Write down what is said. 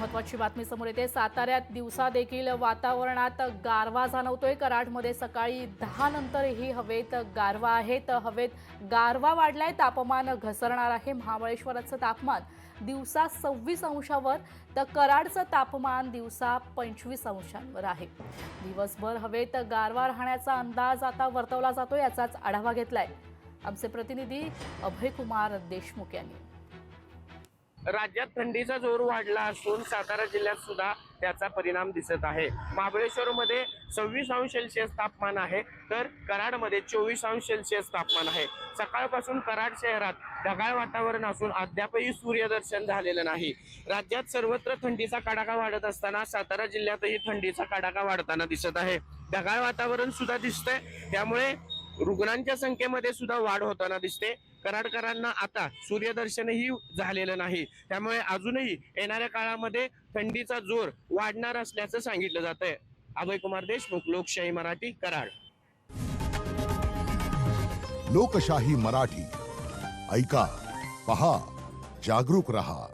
महत्त्वाची बातमी समोर येते। साताऱ्यात दिवसा देखील वातावरणात गारवा जाणवतोय। कराडमध्ये सकाळी 10 नंतरही हवेत गारवा आहे। तर हवेत गारवा वाढलाय, तापमान घसरणार आहे। महाबळेश्वराचं तापमान दिवसा 26 अंशावर तर कराडचं तापमान दिवसा 25 अंशांवर आहे। दिवसभर हवेत गारवा राहण्याचा अंदाज आता वर्तवला जातोय। याचाच आढावा घेतलाय आमचे प्रतिनिधी अभयकुमार देशमुख यांनी। राज्यात थंडीचा जोर वाढला असून सातारा जिल्ह्यात सुद्धा त्याचा परिणाम दिसत आहे। महाबळेश्वरमध्ये 26 अंश सेल्सिअस तापमान आहे, तर कराडमध्ये 24 अंश सेल्सिअस तापमान आहे। सकाळपासून कराड शहरात ढगाळ वातावरण असून अद्यापही सूर्यदर्शन झालेलं नाही। राज्यात सर्वत्र थंडीचा कडाका वाढत असताना सातारा जिल्ह्यातही थंडीचा कडाका वाढताना दिसत आहे। ढगाळ वातावरण सुद्धा दिसतंय, त्यामुळे रुग्णांच्या संख्येमध्ये सुद्धा वाढ होताना दिसते। कराडकरांना आता सूर्यदर्शनही झालेलं नाही, त्यामुळे अजूनही येणाऱ्या काळामध्ये थंडीचा जोर वाढणार असल्याचं सांगितलं जातंय। अभयकुमार देशमुख, लोकशाही मराठी, कराड। लोकशाही मराठी ऐका, पहा, जागरूक रहा।